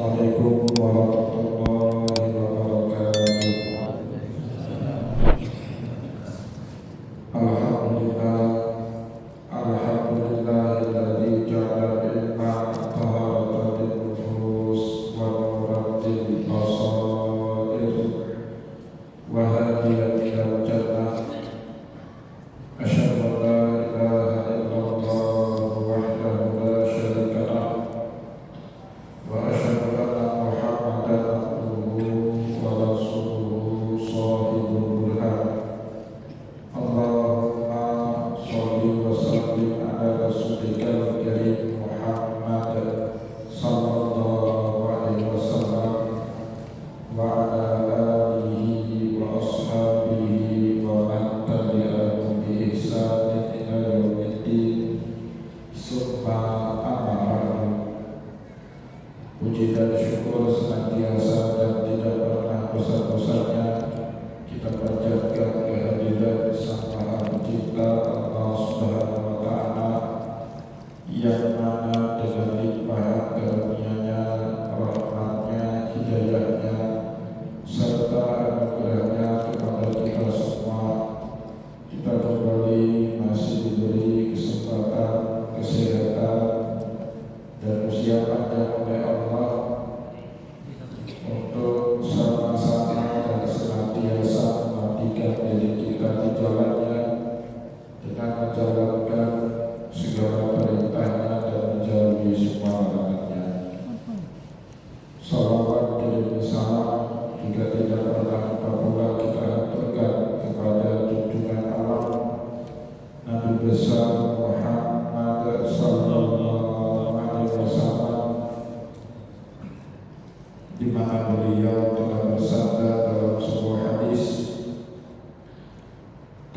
Assalamualaikum warahmatullahi wabarakatuh. Alhamdulillah, alhamdulillahilladzi ja'ala ilma taharatil nufus wa nuratil basair wa hadiyan ilal jannah. Asyhadu an la ilaha illallah wahdahu la syarika lah wa asyhadu anna Muhammadan abduhu wa rasuluhu shahibul burhan. Allahumma sholli wa sallim ala rasulika karim Muhammad sallallahu alaihi wasallam wa ala alihi wa ashabihi wa man tabi'ahum bi ihsanin ila yaumiddin. Summa amma ba'du. Puji dan syukur senantiasa dan tidak pernah bosan-bosannya kita panjatkan kehadiran Sang Maha Pencipta Allah Subhanahu wa Ta'ala, yang mana dengan limpahan karunia-Nya, rahmat-Nya, hidayah-Nya, serta anugerah-Nya kepada kita semua, kita kembali masih diberi kesempatan, kesehatan, dan usia panjang oleh Allah untuk sama-sama dan senantiasa mengabdikan diri kita di jalannya dengan menjalankan segala perintahnya dan menjauhi semua larangannya. Salawat dan salam juga tidak pernah lupa pula kita aturkan kepada junjungan alam Nabi besar Muhammad sallallahu alaihi wasallam, di mana beliau telah bersabda dalam sebuah hadis,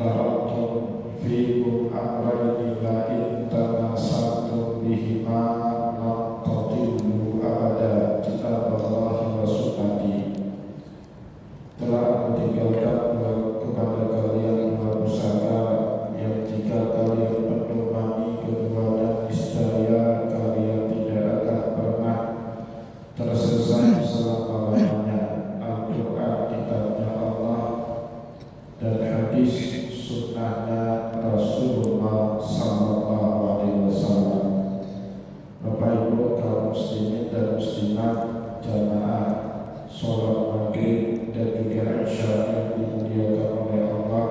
taraktum fiikum amrayni la in tamassaktum bihima lam tadillu abada, kitaballahi wa sunnati. Telah aku tinggalkan kepada kalian dua pusaka yang jika kalian pedomani keduanya, niscaya kalian tidak akan pernah tersesat selama-lamanya. Al-Quran, kitabnya Allah, dan hadis sunnahnya Rasulullah sallallahu alaihi wasallam. Bapak Ibu kaum muslimin dan muslimat, jamaah sholat maghrib dan juga isya yang dimuliakan oleh Allah,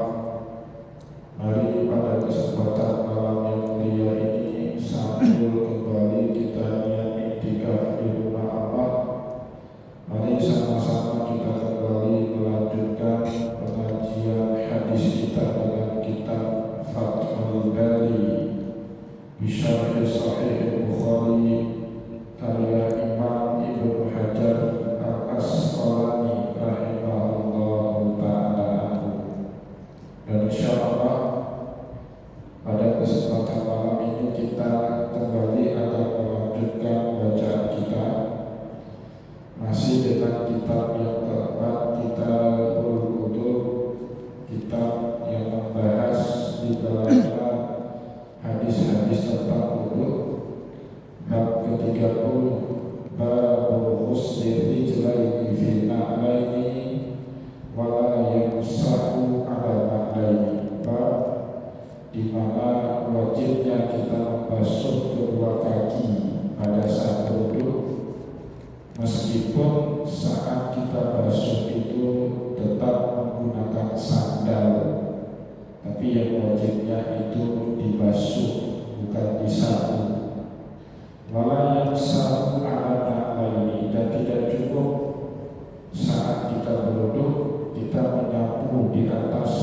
mari pada kesempatan malam yang mulia ini sambil kembali kita niat iktikaf di rumah Allah, mari sama-sama kita kembali melanjutkan pengajian hadis kita dengan kitab Fathul Bari Bisyarh Sahih Bukhari karya Imam Ibnu Hajar Al-Asqalani rahimahullahu ta'ala. Dan insyaallah pada kesempatan malam ini kita kembali akan melanjutkan bacaan kita masih dengan kitab yang keempat, Kitabul Wudu, kitab yang membahas di dalamnya hadis-hadis tentang wudu. Bab ke-30, Babu Ghusli Rijlaini fi Na'laini wa la yamsahu 'ala na'laini. Bab di mana wajibnya kita membasuh kedua kaki pada saat duduk, meskipun saat kita basuh itu tetap menggunakan sandal, tapi yang wajibnya itu dibasuh, bukan disapu. Wala yamsahu 'ala na'laini, dan tidak cukup saat kita berduduk kita menyapu di atas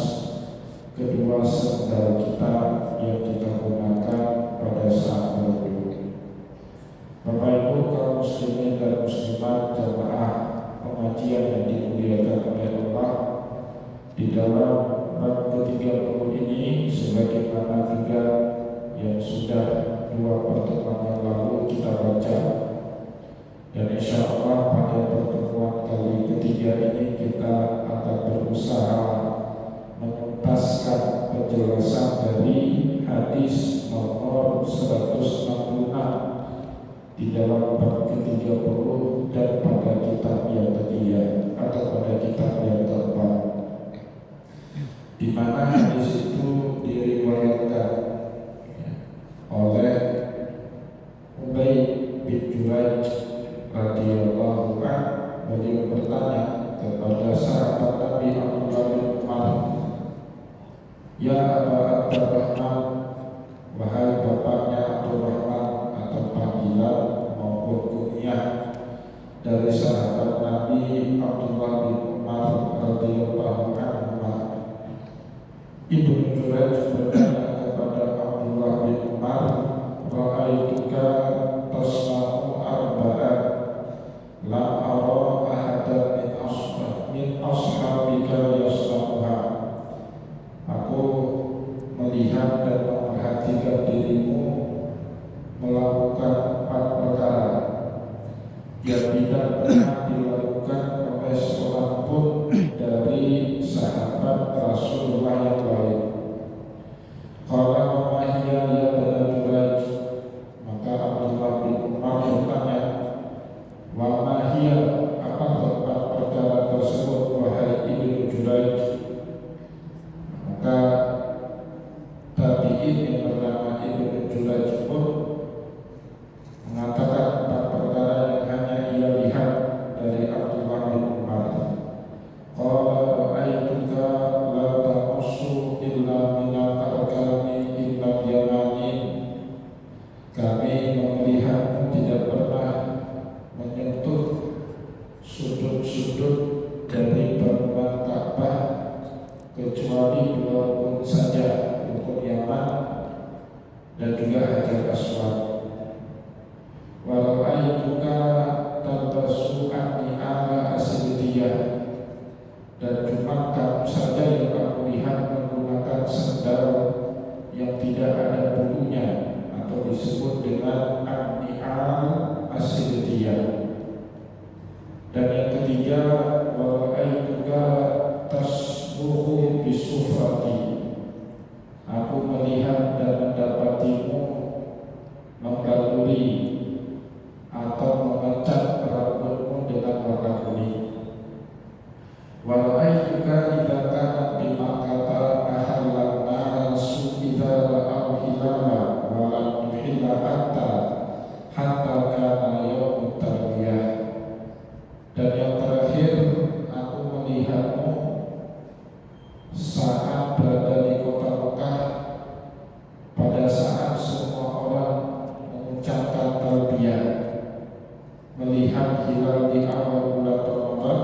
kedua sandal kita yang kita gunakan pada saat berduduk. Bapak Ibu kaum muslimin dan muslimat, jamaah pengajian yang dimuliakan oleh Allah, di dalam bab ke-30 ini, sebagaimana juga yang sudah dua pertemuan yang lalu kita baca, dan insya Allah pada pertemuan kali ketiga ini kita akan berusaha menuntaskan penjelasan dari hadis nomor 166 di dalam bab ke-30 dan pada kitab yang ketiga atau pada kitab yang keempat, di mana hadis itu diriwayatkan oleh Ubay bin Jurayj radhiyallahu anhu. Beliau bertanya kepada sahabat Nabi Abdullah bin Umar, "Ya Aba Abdurrahman, wahai bapaknya Abdurrahman," atau panggilan maupun kunyah dari sahabat Nabi Abdullah bin Umar radhiyallahu anhu. Ibnu Jurayj bertanya kepada Abdullah bin Umar, "Ra'aituka tasna'u arba'at lam ara ahadan min ashabika yasna'uha." Aku melihat dan memperhatikan dirimu melakukan 4 perkara yang tidak pernah dilakukan oleh seorang pun dari sahabat Rasulullah yang lain. Qala wa ma hiya ya Bani Jurayj, maka Abdullah bin Umar bertanya, "Wa ma hiya, apa 4 perkara tersebut wahai Ibnu Jurayj?" Maka tabi'in yang bernama Ibnu Jurayj pun mengatakan 4 perkara yang hanya ia lihat dari Abdullah bin Umar. Qala ra'aituka la tamassu illa minal arkani illa yamanin. Kami melihatmu tidak pernah menyentuh sudut-sudut dari bangunan Ka'bah kecuali 2 rukun saja, rukun Yaman dan juga Hajar Aswad. Wa ra'aituka talbasu an-ni'ala as-sidiyah, dan cuma kamu saja yang aku lihat menggunakan sandal yang tidak ada bulunya atau disebut dengan an-ni'al as-sidiyah. Dan yang ketiga, wa ra'aituka tasbuhu bisufrati, aku melihat dan mendapatimu menggaluri atau mengecat rambutmu dengan warna kuning. Wa ra'aituka idza kana bi Makkah ahallan nasu idza ra'aw hilala wa lam tuhilla hatta kana yaumut tarwiyah. Dan yang terakhir, aku melihatmu saat berada di kota Mekah pada saat semua orang mengucapkan talbiyah, melihat hilal di awal bulan Ramadan,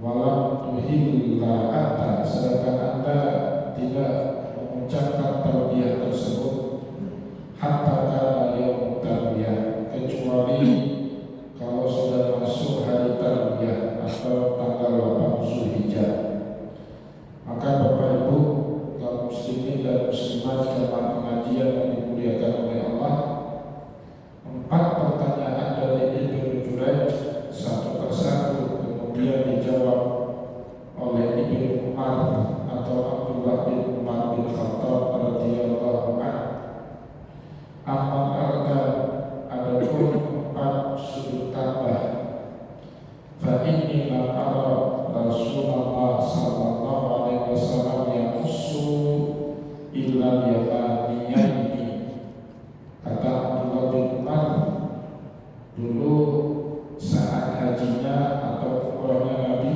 walam tuhilla anta, sedangkan Anda tidak mengucapkan talbiyah tersebut hatta kana yaumut tarwiyah, kecuali kalau sudah masuk hari tarwiyah atau tanggal 8 Zulhijjah. Maka Bapak Ibu kaum muslimin dan muslimat jemaah pengajian yang dimuliakan oleh Allah, 4 pertanyaan dari Ibnu Jurayj satu persatu kemudian dijawab oleh Ibnu Umar atau Abdullah bin Umar bin Khattab radhiyallahu anhu. Amal arkan, adapun 4 sudut tambah, fa inni lam ara Rasulullah sallallahu alaihi wasallam yamussu illa yamaniyaini. Kata Abdullah bin Umar, dulu saat hajinya atau umrahnya Nabi,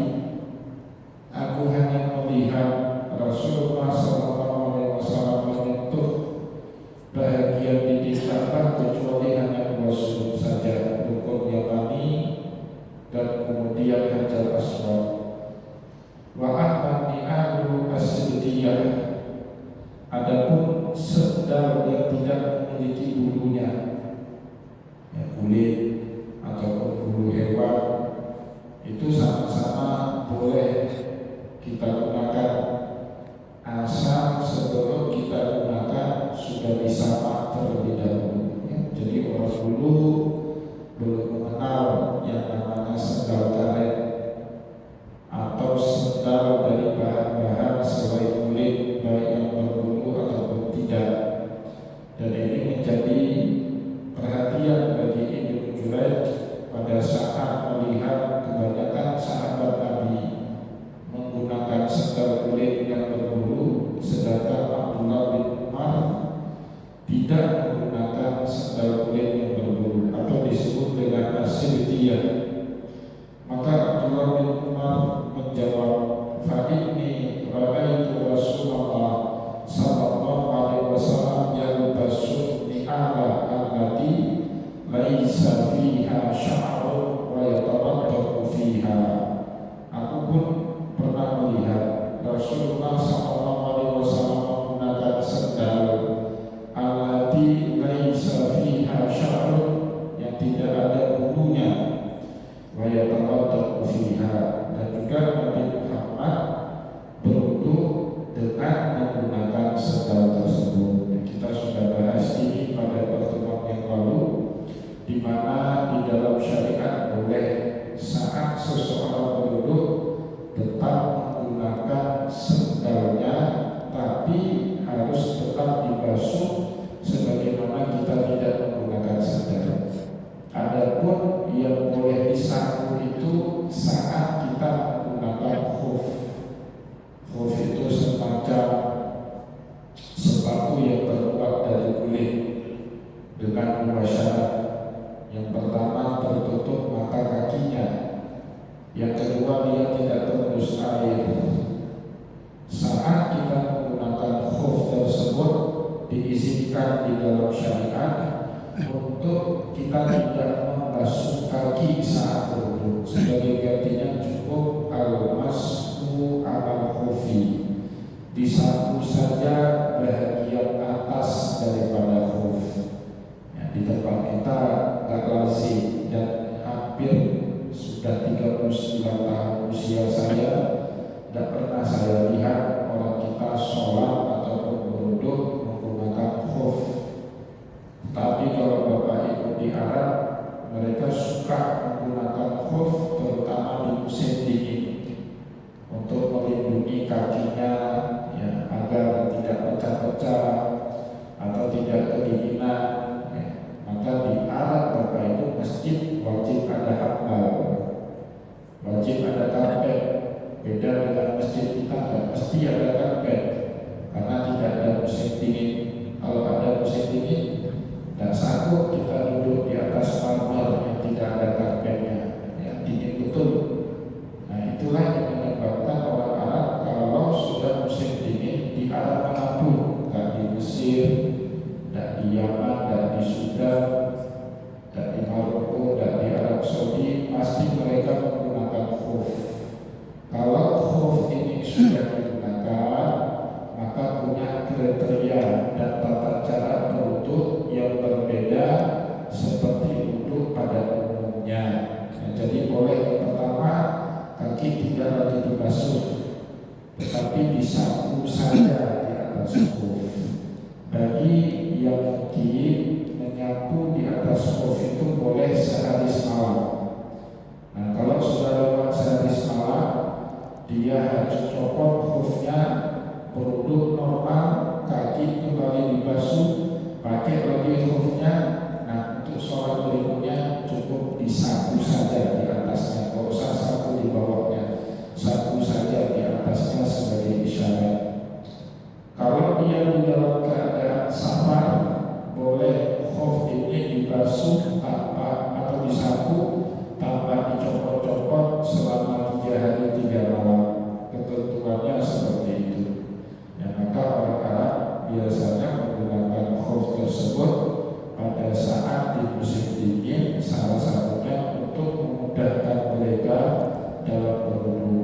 aku hanya melihat Rasulullah sallallahu alaihi wasallam menyentuh bahagian dinding Ka'bah kecuali hanya 2 sudut saja, rukun Yamani dan kemudian Hajar Aswad. Wa ahmani ahlu as-sidiyah, adapun sendal yang tidak memiliki bulunya, ya, kulit sya'run wa yatawaddau fiha. Aku pun pernah melihat Rasulullah SAW menggunakan sendal allati laisa fiha sya'run, yang tidak ada bulunya, wa yatawaddau fiha, dan juga Nabi Muhammad berwudu dengan menggunakan sendal tersebut. Kita sudah bahas ini pada pertemuan yang lalu, di mana di dalam syariat boleh saat seseorang berwudu tetap menggunakan sendalnya, tapi harus tetap dibasuh sebagaimana kita tidak menggunakan sendal. Adapun yang boleh disapu itu saat kita menggunakan khuf. Khuf itu semacam sepatu yang terbuat dari kulit dengan dua syarat. Yang pertama, tertutup mata kakinya. Yang kedua, dia tidak tembus air. Saat kita menggunakan khuf tersebut, diizinkan di dalam syariat untuk kita tidak membasuh kaki saat berwudu. Sebagai gantinya cukup al-mashu al-khufi, disapu saja bagian atas daripada khuf. Ya, di tempat kita nggak lazim, dan hampir sudah 39 tahun usia saya, tidak pernah saya lihat orang kita sholat ataupun berwudu menggunakan khuf. Tapi kalau Bapak Ibu di Arab, mereka suka menggunakan khuf, terutama di musim dingin, untuk melindungi kakinya, ya, agar tidak pecah-pecah atau tidak kedinginan. Ya. Maka di Arab Bapak Ibu, masjid wajib ada hambal, wajib ada karpet. Beda dengan masjid kita, nggak mesti ada karpet karena tidak ada musim dingin. Kalau ada musim dingin, tidak sanggup kita duduk di atas marmer yang tidak ada karpetnya, ya, dingin betul. Nah, itulah yang menyebabkan orang Arab kalau sudah musim dingin di Arab manapun, tidak di Mesir, tidak di Yaman, tidak di Sudan, tidak di Maroko, tidak di Arab Saudi, pasti mereka menggunakan khuf. Kalau khuf ini sudah digunakan, maka punya kriteria dan tata cara berwudu yang berbeda seperti wudu pada umumnya. Nah, jadi boleh yang pertama, kaki tidak lagi dibasuh, tetapi disapu saja di atas khuf. Bagi yang mungkin menyapu di atas khuf itu boleh sehari semalam. Nah, kalau sudah lewat sehari semalam, dia harus copot khufnya, berwudu normal, kaki kembali dibasuh, pakai lagi khufnya. Nah, untuk sholat berikutnya cukup disapu saja di atasnya, tidak usah sapu di bawahnya, sapu saja di atasnya sebagai isyarat. Kalau dia di dalam keadaan safar, boleh khuf ini dibasuh tanpa atau disapu tanpa dicopot-copot selama 3 hari 3 malam. Ketentuannya seperti itu. Ya, maka orang Arab biasanya menggunakan khuf tersebut pada saat di musim dingin, salah satunya untuk memudahkan mereka dalam berwudu.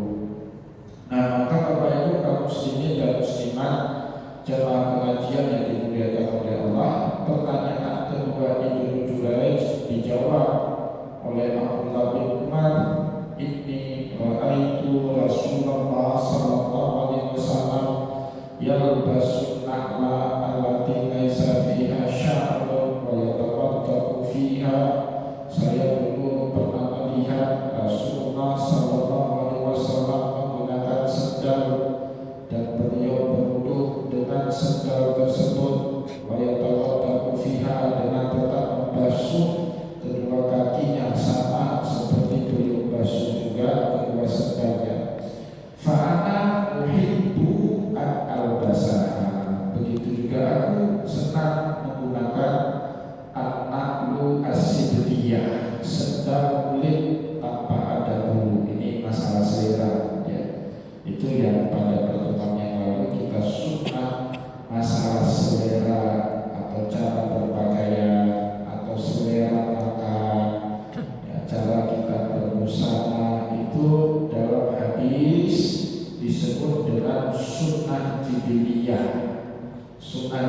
Nah, maka Bapak Ibu kaum muslimin dan muslimat, jemaah pengajian yang dimuliakan oleh Allah, pertanyaan kedua Ibnu Jurayj dijawab oleh Abdullah bin Umar. Inni ra'aitu Rasulullah sallallahu alaihi wasallam yalbasu na'la allati laisa fiha sya'run wa yatawaddau fiha. Saya dulu pernah melihat Rasulullah sallallahu alaihi wasallam menggunakan sendal, dan beliau berwudu dengan sendal tersebut, wa yatawaddau fiha, dengan tetap membasuh kedua kakinya sama seperti beliau basuh juga kedua sendalnya. Fa'ana uhibbu al-basaha. Begitu juga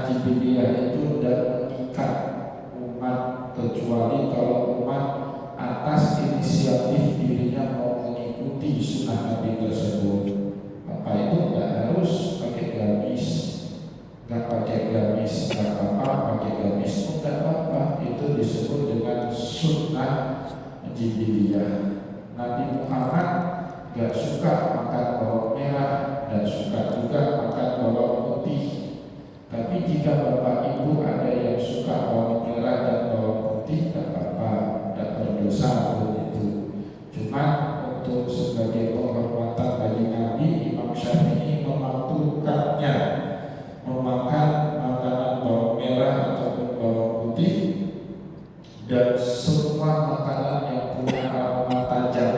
jibiliyah itu dan mengikat umat, kecuali kalau umat atas inisiatif dirinya mau mengikuti sunnah Nabi tersebut. Maka itu nggak harus pakai gamis, nggak pakai gamis nggak apa-apa, pakai gamis pun nggak apa-apa. Itu disebut dengan sunnah jibiliyah. Nabi Muhammad nggak suka makan bawang merah dan suka juga makan bawang putih. Tapi jika bapak ibu ada yang suka bawang merah dan bawang putih, tak apa-apa, tidak berdosa itu. Cuma untuk sebagai penghormatan bagi Nabi, Imam Syafi'i memakruhkannya memakan makanan bawang merah ataupun bawang putih dan semua makanan yang punya aroma tajam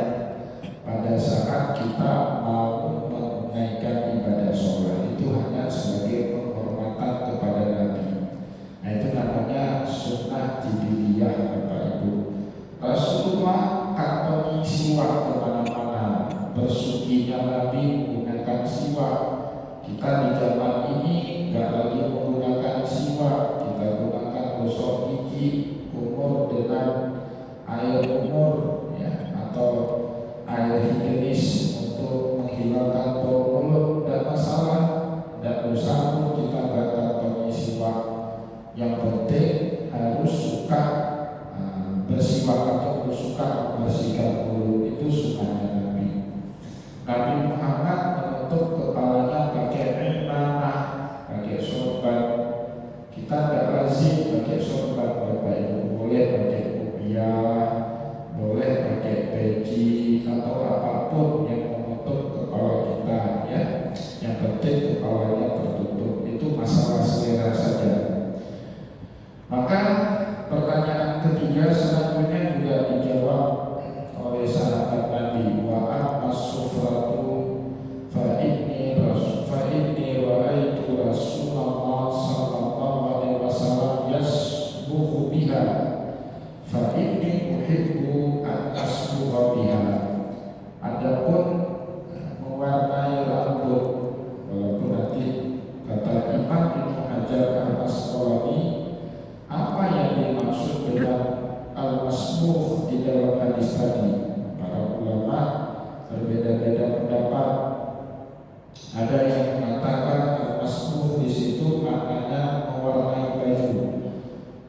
pada saat kita mau menunaikan ibadah sholat. Itu hanya sebagai penghormatan kepada Nabi. Nah, itu namanya sunnah jibiliyah, Bapak Ibu. Rasulullah kantongi siwak kemana-mana. Bersucinya Nabi menggunakan siwak. Kita di zaman ini nggak lagi menggunakan siwak, kita gunakan gosok gigi kumur dengan air kumur, ya, atau air higienis untuk menghilangkan bau mulut. Dan masalah dan usaha kita nggak kantongi siwak. Yang penting harus suka bersiwak atau suka membersihkan mulut. Itu sunnahnya Nabi. Nabi Muhammad menutup kepalanya pakai imamah, pakai sorban. Kita nggak lazim pakai sorban, Bapak Ibu. Boleh pakai kopiah, boleh pakai peci atau apapun yang menutup kepala kita, ya. Yang penting kepalanya tertutup. Itu masalah selera saja. Maka pertanyaan ketiga selanjutnya juga dijawab oleh sahabat Nabi. Wa as-sufratu fa inni ra'aitu Rasulullah sallallahu alaihi wasallam yasbughu biha fa inni uhibbu an asbugha biha. Adapun mewarnai rambut, walaupun nanti kata Imam Ibnu Hajar Al-Asqalani, apa yang dimaksud dengan al-masbugh di dalam hadis tadi? Para ulama berbeda-beda pendapat. Ada yang mengatakan al-masbugh di situ maknanya mewarnai baju.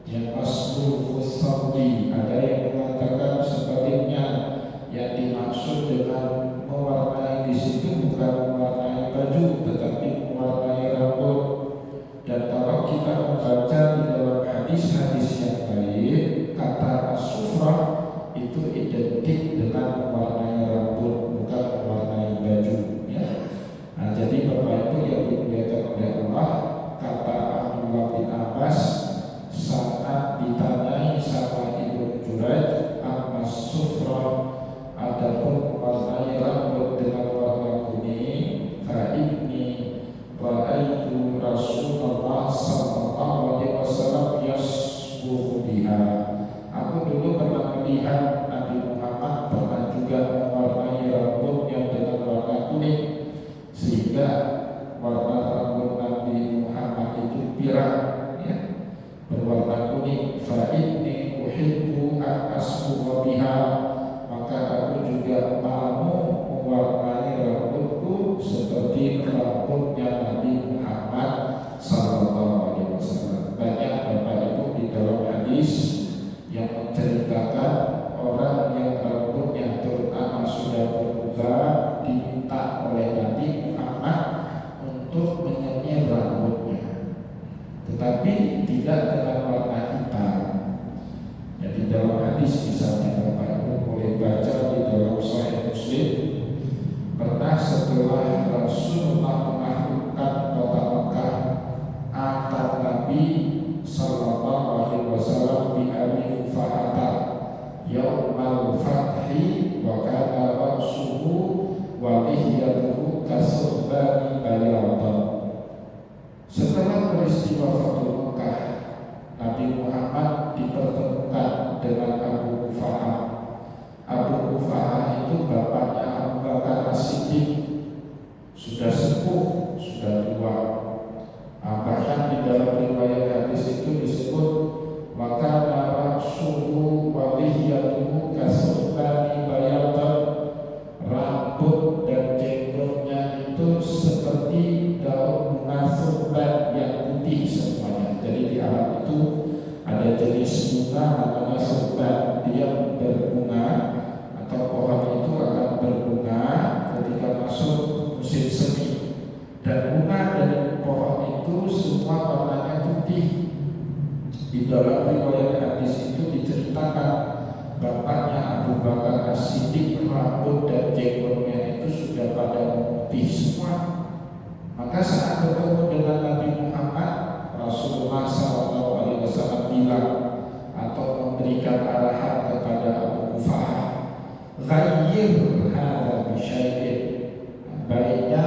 Yang masbugh thawbi. Ada yang mengatakan sebaliknya, yang dimaksud dengan mewarnai di situ bukan mewarnai baju, tetapi mewarnai rambut. Dan kalau kita membaca di dalam hadis-hadis yang lain, kata as-sufrah itu identik dengan mewarnai rambut, bukan mewarnai baju, ya. Nah, jadi Bapak Ibu yang dimuliakan oleh Allah, kata Abdullah bin Abbas saat ditanyai sama Ibnu Jurayj, as-sufrah adapun mewarnai rambut dengan warna kuning, fa inni ra'aitu Rasulullah sallallahu alaihi wasallam yasbughu biha. Aku dulu pernah melihat Nabi Muhammad pernah juga mewarnai rambutnya dengan warna kuning, sehingga warna rambut Nabi Muhammad itu pirang, ya, berwarna kuning. Fa inni uhibbu an asbugha biha. Maka aku juga mau mewarnai rambutku seperti rambutnya Nabi Muhammad sallallahu alaihi wasallam. Banyak Bapak Ibu di dalam hadis yang menceritakan orang yang rambutnya terutama sudah berubah diminta oleh Nabi Muhammad untuk menyemir rambutnya, tetapi tidak dengan warna hitam. Jadi dalam hadis misalnya Bapak Ibu boleh baca di dalam Sahih Muslim, pernah setelah Rasulullah menaklukkan kota Mekah, akan Nabi sallallahu alaihi wasallam bi Abi Fahata yaumal fathi wa kana ra'suhu wa lihyatuhu kasurbani bayadhan. Setelah peristiwa Fathul Mekah, Nabi sidik rambut dan jenggotnya itu sudah pada memutih semua. Maka saat bertemu dengan Nabi Muhammad, Rasulullah SAW bilang atau memberikan arahan kepada Abu Kufah, ghayyir hadza bisyai'in, baiknya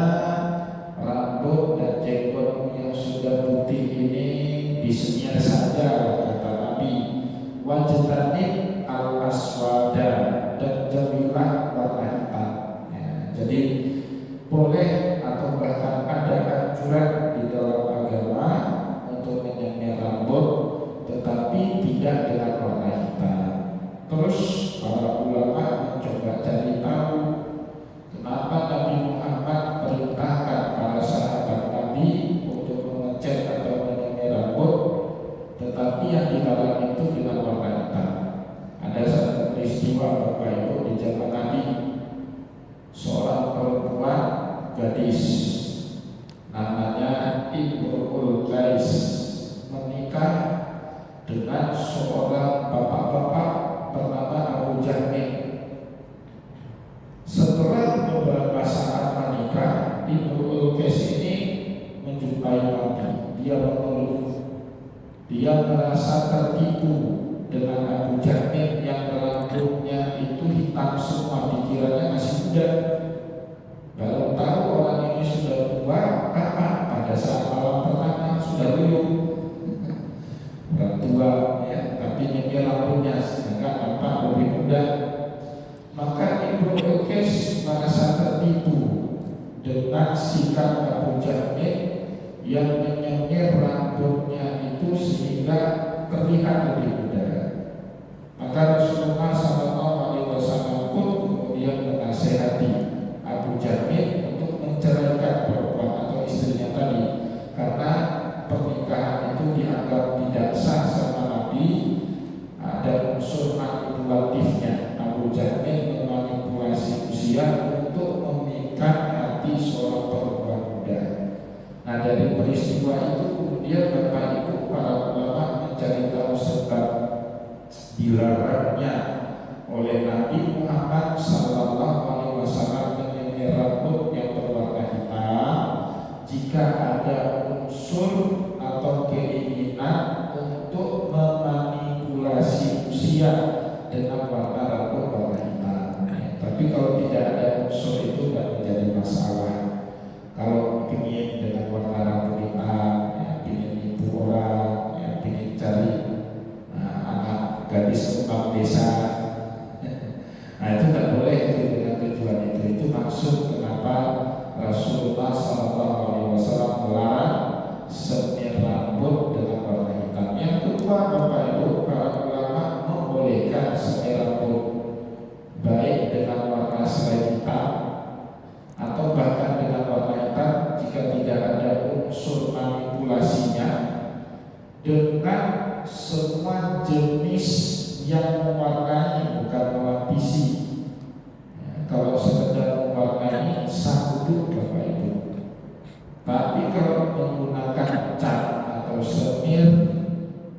rambut dan jenggotmu yang sudah putih ini disemir saja, kata Nabi. Wajtanib al-aswada, dan jauhilah warna hitam. Jadi boleh atau bahkan ada anjuran di dalam agama untuk menyemir rambut, tetapi tidak dengan warna hitam. Terus para ulama mencoba cari tahu kenapa Nabi Muhammad perintahkan para sahabat Nabi untuk mengecat atau menyemir rambut, tetapi yang dilarang itu dengan warna hitam. Ada satu peristiwa Bapak Ibu di zaman Nabi, seorang perempuan gadis namanya Imrul Qais menikah dengan seorang bapak-bapak bernama Abu Jahmin. Setelah beberapa saat menikah, Imrul Qais ini menjumpai Nabi. Dia mengeluh, dia merasa tertipu dengan Abu Jahmin yang rambutnya itu hitam semua, pikirannya masih muda. Baru tahu orang ini sudah tua pada saat malam pertama sudah dulu orang tua ya, tapi dia rambutnya sehingga nampak lebih muda. Maka Imrul Qais merasa tertipu dengan sikap Abu Jahmin yang menyemir rambutnya itu sehingga terlihat lebih muda. Maka Rasulullah SAW pun kemudian menasehati Abu Jahmin untuk menceraikan perempuan atau istrinya tadi, karena pernikahan itu dianggap tidak sah sama Nabi. Ada unsur manipulatifnya. Abu Jahmin memanipulasi usia untuk memikat hati seorang perempuan muda. Nah, dari peristiwa itu kemudian Bapak Ibu para ulama mencari tahu sebab dilarangnya oleh Nabi Muhammad SAW menyemir rambut yang berwarna hitam jika ada unsur atau keinginan untuk memanipulasi usia dengan warna rambut warna hitam. Tapi kalau tidak ada unsur itu tidak menjadi masalah. Kalau ingin dengan warna rambut hitam, ingin nipu orang, ingin cari anak gadis kembang desa, nah itu tidak boleh itu dengan tujuan itu. Itu maksud kenapa Rasulullah SAW melarang semir rambut dengan warna hitam. Yang kedua, Bapak Ibu para ulama membolehkan semir rambut baik dengan warna selain hitam atau bahkan dengan warna hitam jika tidak ada unsur manipulasinya, dengan semua jenis yang mewarnai, bukan melapisi. Kalau sekedar mewarnai sabuk Bapak Ibu. Tapi kalau menggunakan cat atau semir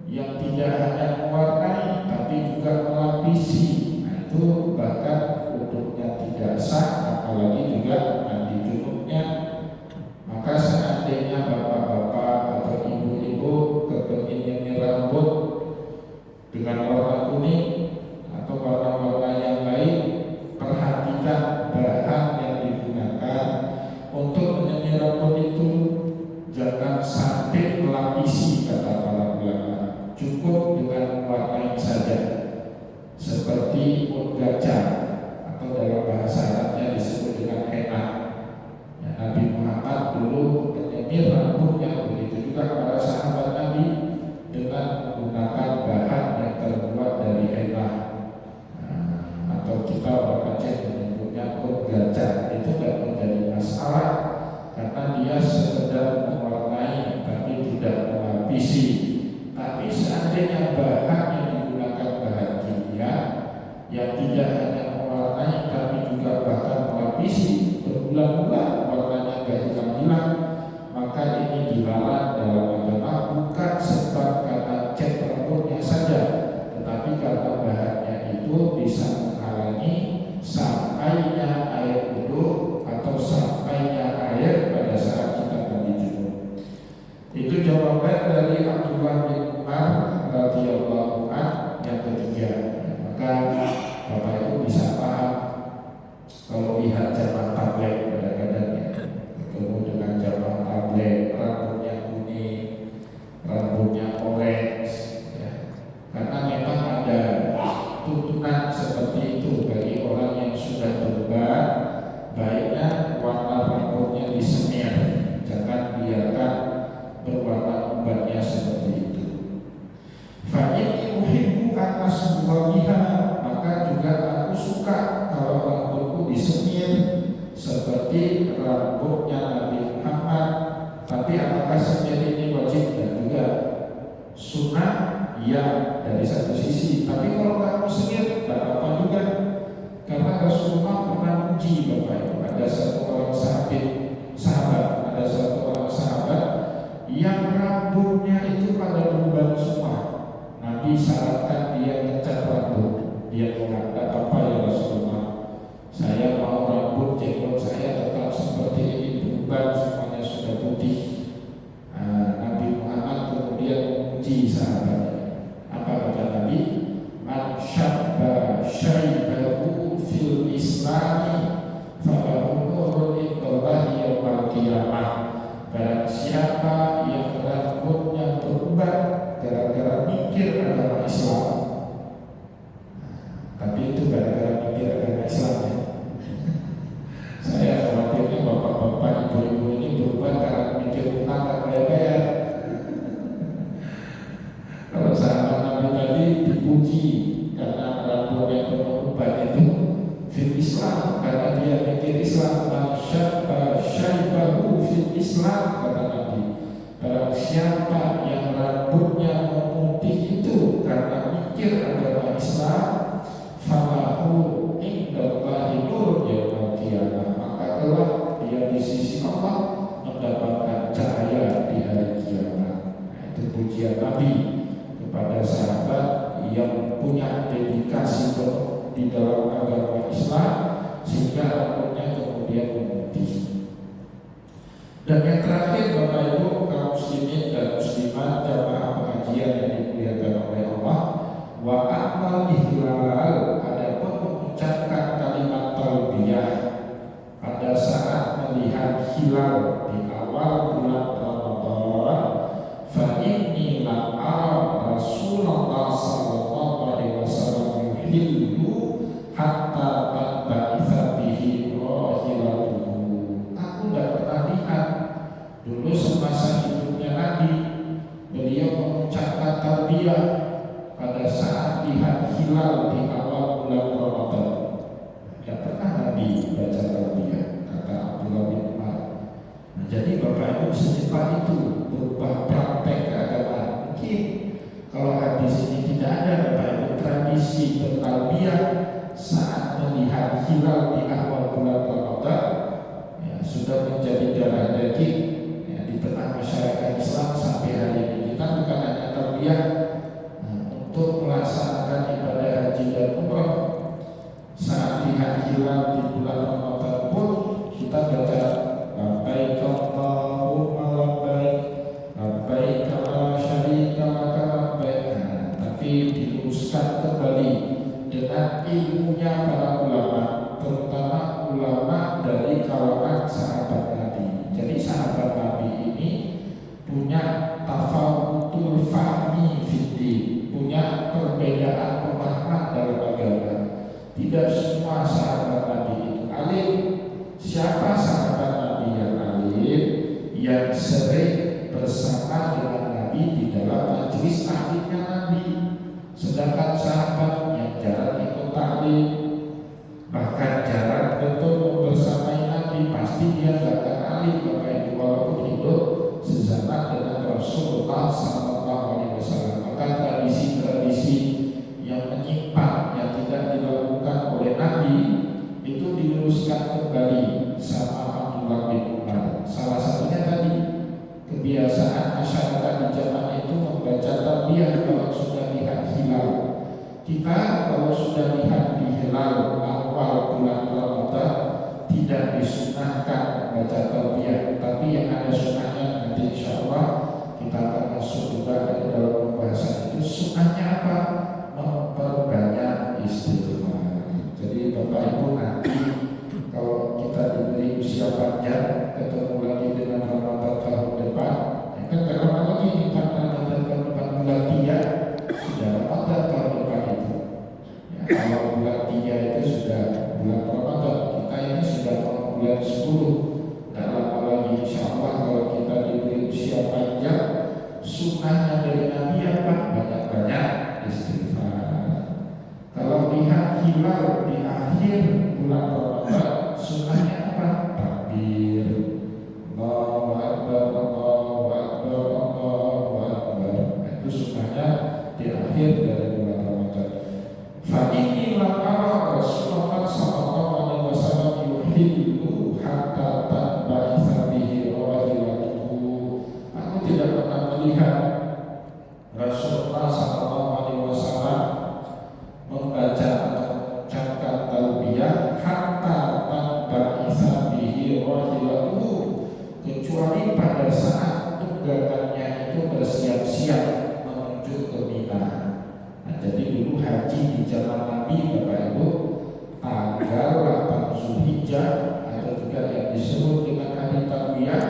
yang tidak hanya mewarnai tapi juga melapisi, nah itu bahkan untuknya tidak sah, apalagi juga nanti junubnya. Maka seandainya bapak-bapak atau ibu-ibu kepingin nyemir rambut dengan warna kuning atau warna-warna yang lain, perhatikan bahan yang digunakan untuk menyemir rambut itu. Jangan sampai melapisi, kata para ulama. Cukup dengan warna saja, seperti mood gajah atau dalam bahasa Arabnya disebut dengan henna. Nabi Muhammad dulu menyemir rambutnya, begitu juga para sahabat Nabi dengan menggunakan bahan yang terbuat dari henna, atau kita orang Aceh menyebutnya mood gajah. Itu tidak menjadi masalah karena dia sekedar mewarnai tapi tidak melapisi. Tapi seandainya bahan yang digunakan bahan kimia yang tidak hanya mewarnai tapi juga bahkan melapisi, berbulan-bulan warnanya gak hilang-hilang, maka ini dilarang dalam agama, bukan sebab karena cat rambutnya saja, tetapi karena bahannya itu bisa menghalangi diriwayatkan dari Abdullah bin Umar radhiyallahu anhu yang ketiga. Maka Bapak Ibu bisa paham kalau lihat jamaah tablet kadang-kadang ya, ketemu dengan jamaah tablet rambutnya kuning, rambutnya orange, ya. Karena memang ada tuntunan seperti itu bagi orang yang sudah berubah, baiknya warna rambutnya disemir, jangan biarkan berwarna ubatnya seperti itu. Fa'ini uhibbu an asbuhabiha, maka juga aku suka kalau rambutku disemir seperti rambutnya Nabi Muhammad. Tapi apakah semir ini wajib? Dan juga sunnah, ya, dari satu sisi. Tapi kalau kamu semir, tak apa juga. Karena Rasulullah pernah uji Bapak Ibu. Ada satu orang sahabat, yang rambutnya itu pada berubah semua. Nabi syaratkan dia ngecat rambut. Dia mengatakan, apa ya Rasulullah, saya mau rambut jenggot saya tetap seperti ini, berubah semuanya sudah putih. Nabi Muhammad kemudian menguji sahabatnya. Apa kata Nabi? Man syabba syaibahu fil islami falahu nurun indallahi yaumil qiyamah. Barang siapa yang rambutnya berubah gara-gara mikir agama Islam, tapi itu gara-gara mikir agama Islam ya. Saya khawatirnya bapak-bapak, ibu-ibu ini berubah karena mikir utang dan bayar. Kalau sahabat Nabi tadi dipuji karena rambutnya berubah itu fil Islam, karena dia mikir Islam. Masyabba syaibahu fil Islam, kata Nabi. Barang siapa yang rambutnya memutih itu karena mikir agama Islam, falahu indallahi nur yaumil qiyamah, maka kelak dia di sisi Allah mendapatkan cahaya di hari kiamat. Itu pujian Nabi kepada sahabat yang punya dedikasi di dalam agama Islam sehingga rambutnya kemudian memutih. Dan yang terakhir Bapak Ibu kaum muslimin dan muslimat jamaah pengajian yang dimuliakan oleh Allah, wa amal ihlal, ada pun mengucapkan kalimat talbiyah pada saat melihat hilal di awal bulan Ramadan. Fa inni lam ara Rasulullah sallallahu alaihi wasallam yuhillu hatta tanba'itha bihi rahilatuhu. Aku tidak pernah lihat dulu semasa hidupnya Nabi beliau mengucapkan talbiyah pada saat lihat hilal di awal bulan Ramadan. Tidak pernah Nabi baca talbiyah, kata Abdullah bin Umar. Nah, jadi Bapak Ibu secepat itu berubah praktek keagamaan. Mungkin kalau hadis ini tidak ada Bapak Ibu tradisi bertalbiyah saat melihat hilal di awal bulan Ramadan, ya, sudah menjadi darah daging ya, di tengah masyarakat Islam sampai hari ini. Kita bukan hanya talbiyah untuk melaksanakan ibadah haji dan umrah, saat lihat hilal di bulan Ramadan pun kita baca labbaik Allahumma labbaik labbaik la syarika laka labbaik. Tapi diluruskan kembali dengan ilmunya para ulama, terutama ulama dari kalangan sahabat Nabi. Jadi sahabat Nabi ini punya tafawutul fahmi fiddin, punya perbedaan pemahaman dalam agama. Tidak semua sahabat Nabi itu alim. Siapa sahabat Nabi yang alim? Yang sering bersama dengan Nabi di dalam majelis taklimnya Nabi. Sedangkan sahabat yang jarang ikut taklim, bahkan jarang betul bersamai Nabi, pasti dia tidak akan alim Bapak Ibu, walaupun hidup sesama dengan Rasulullah SAW. Maka tradisi-tradisi yang menyimpang, yang tidak dilakukan oleh Nabi, itu diluruskan kembali sama Abdullah bin Umar. Salah satunya tadi kebiasaan masyarakat di zaman itu membaca talbiyah kalau sudah lihat hilal. Kita kalau sudah lihat di hilal awal bulan Ramadan tidak disunahkan membaca talbiyah, tapi yang ada sunahnya nanti insya Allah kita akan masuk juga ke dalam pembahasan itu. Sunnahnya apa? Memperbanyak istighfar. Jadi Bapak Ibu nanti kalau kita diberi usia panjang, ketemu lagi dengan Ramadan tahun depan, ya kan gak lama lagi 4 bulan 3 sudah Ramadan tahun depan itu. Ya, kalau bulan 3 itu sudah bulan Ramadan, kita ini sudah bulan 10. Dan lama lagi insya Allah kalau kita diberi usia panjang, sunnahnya dari Nabi apa? Banyak-banyak istighfar. Kalau lihat hilal di akhir bulan Ramadan, sunnahnya apa? Takbir, Allahu Akbar, Allahu Akbar, Allahu Akbar. Itu sunnahnya di akhir dari bulan Ramadan. Fa'ini la'ara Rasulullah sallallahu alaihi wasallam yuhillu hatta tanba'itha bihi rahilatuhu. Aku tidak pernah melihat Rasulullah sallallahu alaihi wasallam membaca atau mengucapkan talbiyah hatta tanba'itha bihi rahilatuhu, kecuali pada saat tunggangannya itu bersiap-siap menuju ke Mina. Nah, jadi dulu haji di zaman Nabi Bapak Ibu tanggal 8 Zulhijjah atau juga yang disebut dengan hari Tarwiyah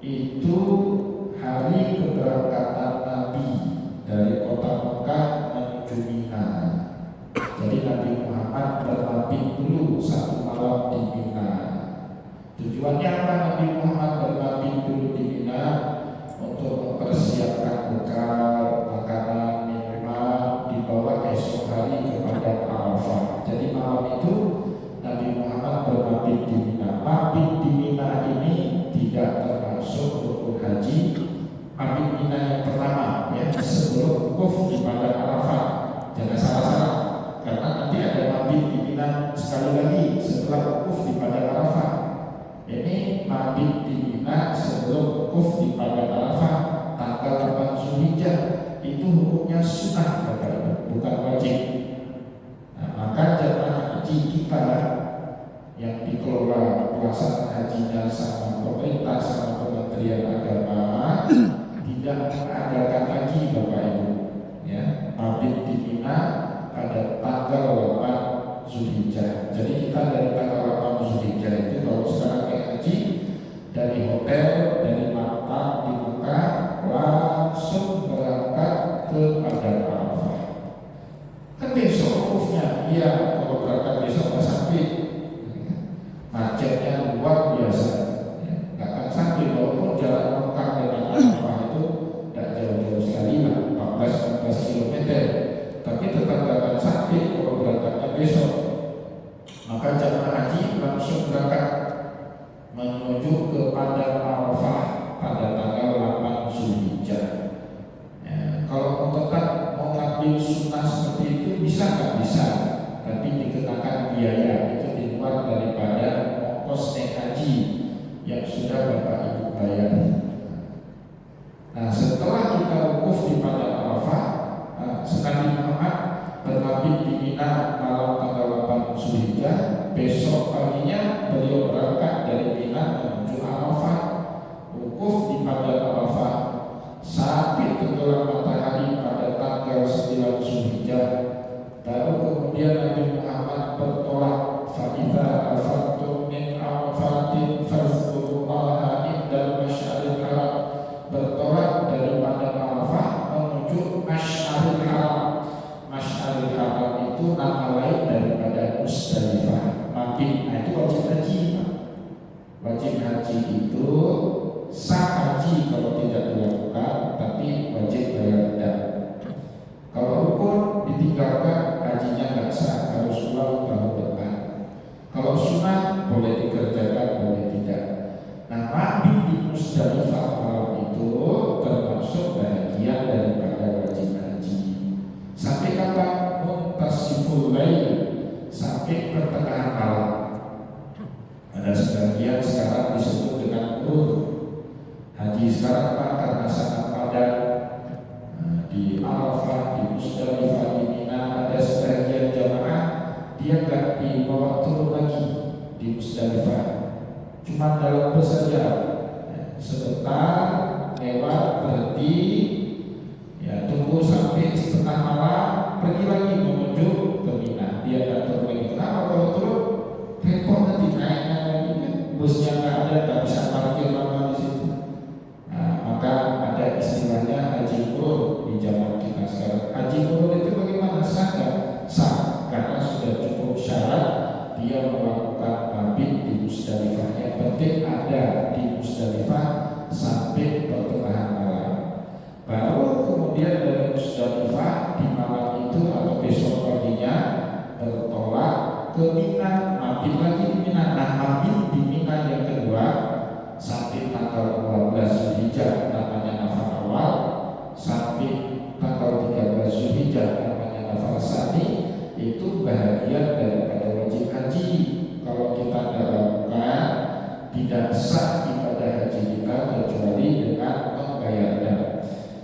itu hari keberangkatan Nabi dari kota Mekah menuju Mina. Jadi Nabi Muhammad bermabit dulu 1 malam di Mina. Tujuannya apa Nabi Muhammad bermabit dulu di Mina? Untuk mempersiapkan bekal, makanan, minuman dibawa esok hari kepada Arafah. Jadi malam itu Nabi Muhammad bermabit di Mina. Mabit di Mina ini tidak termasuk rukun haji. Mabit Mina yang pertama, ya, sebelum wukuf di padang Arafah. Jangan salah-salah, karena nanti ada mabit di Mina sekali lagi setelah wukuf di padang Arafah. Ini mabit di Mina sebelum wukuf di padang Arafah tanggal 8 Zulhijjah. Itu hukumnya sunnah Bapak, bukan wajib. Nah, maka jemaah haji kita yang dikelola pelaksanaan hajinya sama pemerintah sama Kementerian Agama tidak mengadakan lagi Bapak Ibu, ya, mabit di Mina pada tanggal 8 Zulhijjah. Jadi kita dari tanggal 8 Zulhijjah itu kalau sekarang kayak haji dari hotel, dari maktab di Mekah langsung berangkat ke padang Arafah. Kan besok wukufnya, iya, kalau berangkat besok nggak sampai, macetnya luar biasa, ya, nggak akan sampai. Walaupun jalan Mekah dengan Arafah itu tidak jauh-jauh sekali lah, 14 km, tapi tetap nggak akan sampai kalau berangkatnya besok. Maka jemaah haji langsung berangkat menuju ke padang Arafah pada tanggal 8 Zulhijjah. Ya, kalau mau tetap mau ngambil sunnah seperti itu bisa nggak? Bisa, tapi dikenakan biaya, itu di luar daripada ongkos naik haji yang sudah Bapak Ibu bayar. Nah, setelah kita wukuf di padang Arafah, Nabi Muhammad bermabit di Mina malam tanggal 8 Zulhijjah. Besok paginya beliau berangkat dari Mina menuju Arafah, wukuf di padang Arafah sampai tenggelam matahari pada tanggal 9 Zulhijjah. Baru kemudian Nabi Muhammad bertolak, fa'idha afattum min Arafatin fazkurullaha indal masyaril haram, bertolak dari padang Arafah menuju Masyaril Haram. Masyaril Haram itu nama lain daripada Musdalifah. Mabit, nah itu wajib haji. Wajib haji itu sah haji kalau tidak dilakukan, tapi wajib bayar denda. Kalau rukun ditinggalkan, hajinya nggak sah, harus ulang tahun depan. Kalau sunnah boleh dikerjakan, boleh tidak. Nah, mabit di Musdalifah malam itu termasuk bagian daripada wajib haji. Sampai kapan? Muntasiful lail, sampai pertengahan malam. Ada sebagian sekarang disebut dengan nur. Haji sekarang Pak, karena sangat padat di Arafah, di Musdalifah, di Mina, ada sebagian jamaah dia nggak dibawa turun lagi di Musdalifah, cuma dalam bus saja, sebentar lewat, berhenti, ya tunggu sampai setengah malam, pergi lagi menuju ke Mina. Dia tak turun lagi. Kenapa? Kalau turun repot nanti naiknya lagi kan, busnya nggak ada, tak bisa parkir lama di situ. Nah, maka ada istilahnya haji murur di zaman kita sekarang. Haji murur itu bagaimana? Sah nggak? Sah, karena sudah cukup syarat dia melakukan mabit di Musdalifah. Yang penting ada di Musdalifah sampai pertengahan malam. Baru kemudian dari Musdalifah di malam itu atau besok paginya bertolak ke Mina, mabit lagi di Mina. Nah, mabit di Mina yang kedua sampai tanggal 12 Zulhijjah namanya nafar awal, sampai tanggal 13 Zulhijjah namanya nafar sani. Itu bahagian daripada wajib haji. Kalau kita tidak lakukan, tidak sah ibadah haji kita kecuali dengan membayarnya.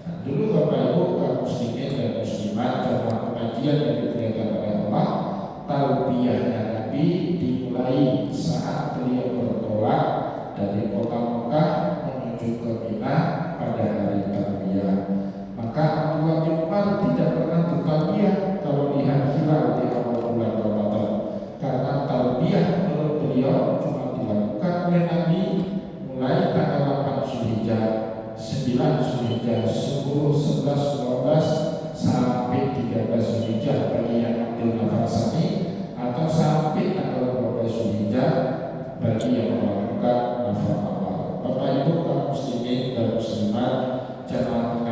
Nah, dulu Bapak Ibu kaum muslimin dan muslimat, jamaah pengajian yang dimuliakan oleh Allah, talbiyahnya Nabi dimulai saat beliau bertolak dari kota Mekah menuju ke Mina pada hari talbiyah. Maka Abdullah bin Umar tidak pernah bertalbiyah kalau lihat hilal di awal bulan Ramadan, karena talbiyah menurut beliau cuma dilakukan oleh Nabi mulai tanggal 8 Zulhijjah, 9 Zulhijjah, 10, 11, 12 sampai 13 Zulhijjah bagi yang ambil nafar sani, atau sampai tanggal 12 Zulhijjah bagi yang melakukan nafar awal. Bapak Ibu kaum muslimin dan muslimat, jamaah